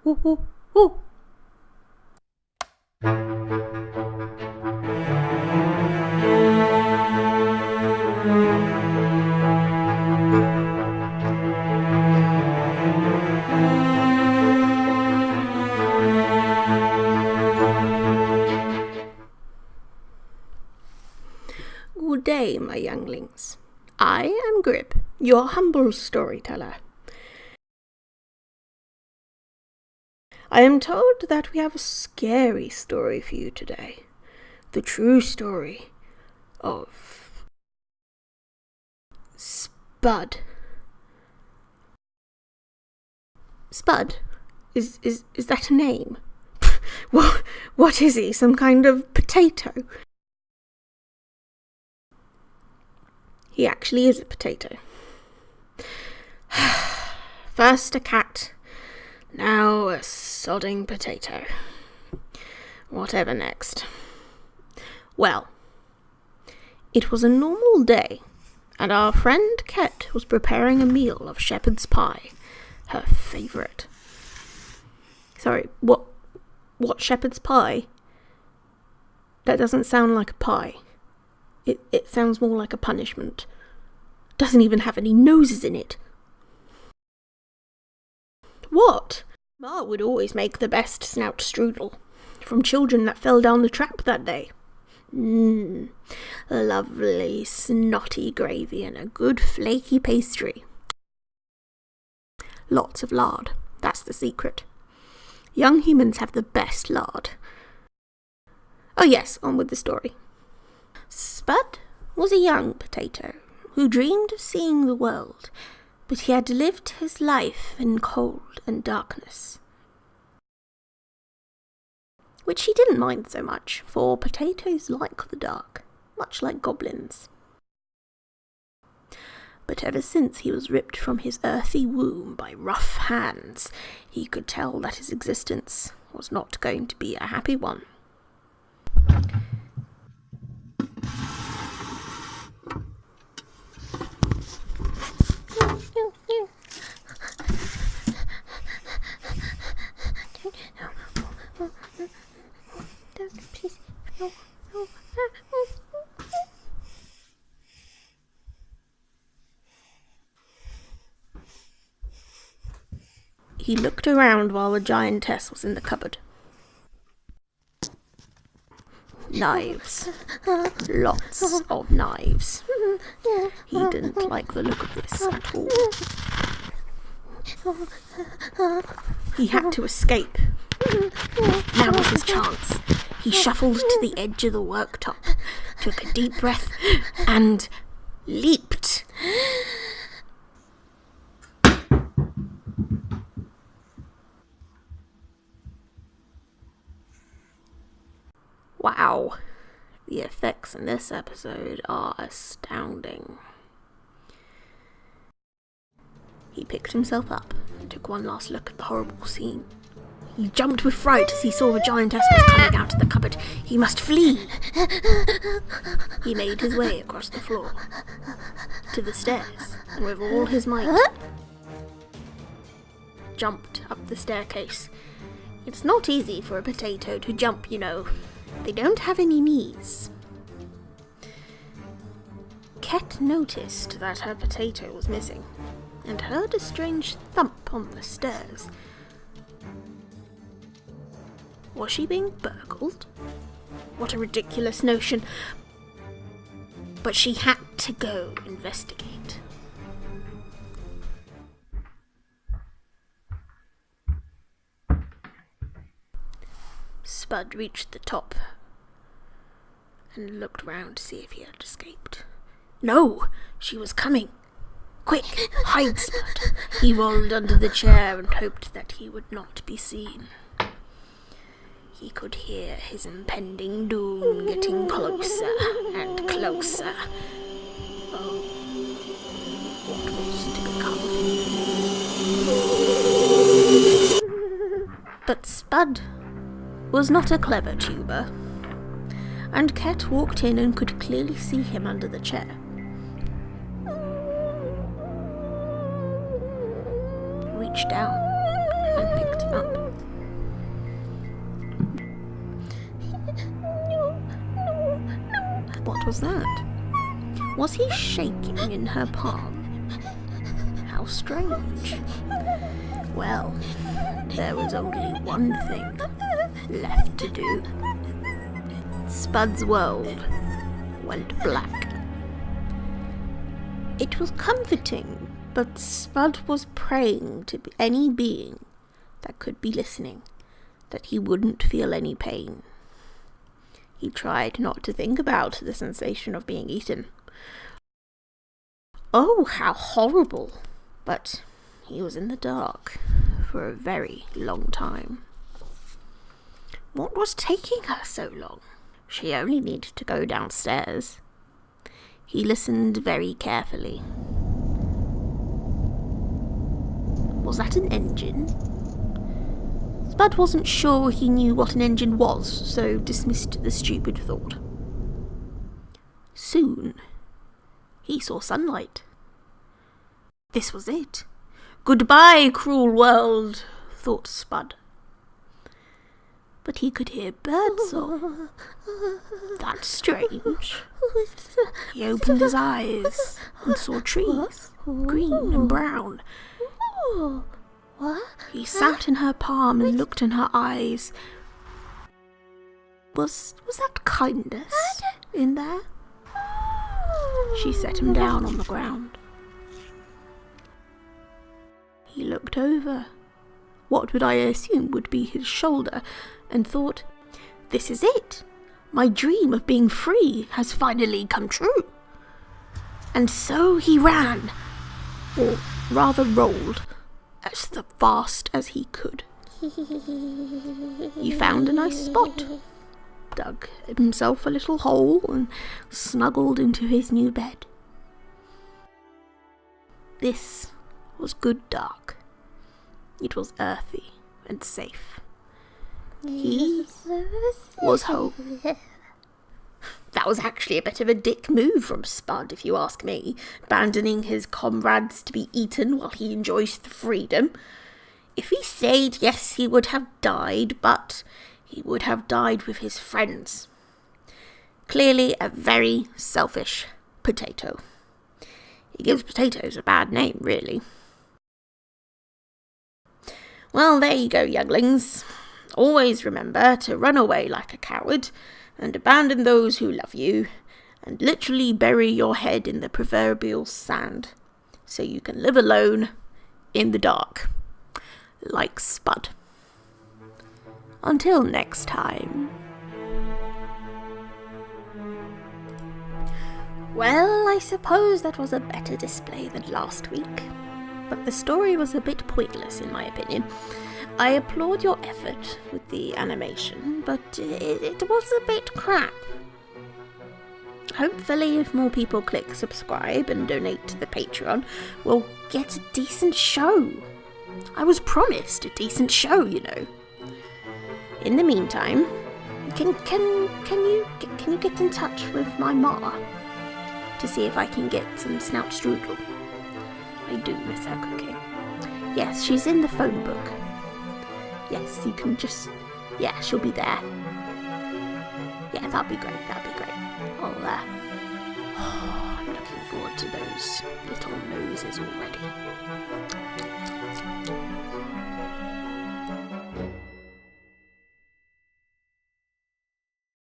Ooh, ooh, ooh. Good day, my younglings. I am Gribb, your humble storyteller. I am told that we have a scary story for you today. The true story of Spud. Spud? Is that a name? What is he? Some kind of potato? He actually is a potato. First a cat, now a sodding potato. Whatever next. Well, it was a normal day, and our friend Ket was preparing a meal of shepherd's pie, her favourite. Sorry, what shepherd's pie? That doesn't sound like a pie. It sounds more like a punishment. Doesn't even have any noses in it. What? Ma would always make the best snout strudel, from children that fell down the trap that day. Lovely snotty gravy and a good flaky pastry. Lots of lard, that's the secret. Young humans have the best lard. Oh yes, on with the story. Spud was a young potato who dreamed of seeing the world, but he had lived his life in cold and darkness, which he didn't mind so much, for potatoes like the dark, much like goblins. But ever since he was ripped from his earthy womb by rough hands, he could tell that his existence was not going to be a happy one. He looked around while the giantess was in the cupboard. Knives. Lots of knives. He didn't like the look of this at all. He had to escape. Now was his chance. He shuffled to the edge of the worktop, took a deep breath, and leaped. Wow, the effects in this episode are astounding. He picked himself up and took one last look at the horrible scene. He jumped with fright as he saw the giantess was coming out of the cupboard. He must flee. He made his way across the floor to the stairs, and with all his might jumped up the staircase. It's not easy for a potato to jump, you know. They don't have any knees. Ket noticed that her potato was missing, and heard a strange thump on the stairs. Was she being burgled? What a ridiculous notion. But she had to go investigate. Spud reached the top and looked round to see if he had escaped. No! She was coming! Quick! Hide, Spud! He rolled under the chair and hoped that he would not be seen. He could hear his impending doom getting closer and closer. Oh, what was to become of him? But Spud was not a clever tuber, and Ket walked in and could clearly see him under the chair. Reached down and picked it up. What was that? Was he shaking in her palm? How strange. Well, there was only one thing left to do. Spud's world went black. It was comforting, but Spud was praying to any being that could be listening that he wouldn't feel any pain. He tried not to think about the sensation of being eaten. Oh, how horrible! But he was in the dark for a very long time. What was taking her so long? She only needed to go downstairs. He listened very carefully. Was that an engine? Spud wasn't sure he knew what an engine was, so dismissed the stupid thought. Soon, he saw sunlight. This was it. Goodbye, cruel world, thought Spud. But he could hear birdsong. That's strange. He opened his eyes and saw trees, green and brown. He sat in her palm and looked in her eyes. Was that kindness in there? She set him down on the ground. He looked over, what would I assume would be his shoulder, and thought, this is it. My dream of being free has finally come true. And so he ran, or rather rolled, as fast as he could. He found a nice spot, dug himself a little hole, and snuggled into his new bed. This was good dark. It was earthy and safe. He was home. That was actually a bit of a dick move from Spud, if you ask me, abandoning his comrades to be eaten while he enjoys the freedom. If he stayed, yes, he would have died, but he would have died with his friends. Clearly a very selfish potato. He gives potatoes a bad name, really. Well, there you go, younglings. Always remember to run away like a coward, and abandon those who love you, and literally bury your head in the proverbial sand, so you can live alone in the dark, like Spud. Until next time. Well, I suppose that was a better display than last week, but the story was a bit pointless in my opinion. I applaud your effort with the animation, but it was a bit crap. Hopefully, if more people click subscribe and donate to the Patreon, we'll get a decent show. I was promised a decent show, you know. In the meantime, can you get in touch with my ma to see if I can get some snout strudel? I do miss her cooking. Yes, she's in the phone book. Yes, you can just... yeah, she'll be there. Yeah, that'd be great. I'm looking forward to those little noses already.